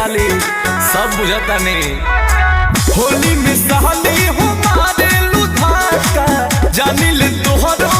साली सब बुझता नहीं। होली में साली हो मारे लुधाका जानी ले तोहरो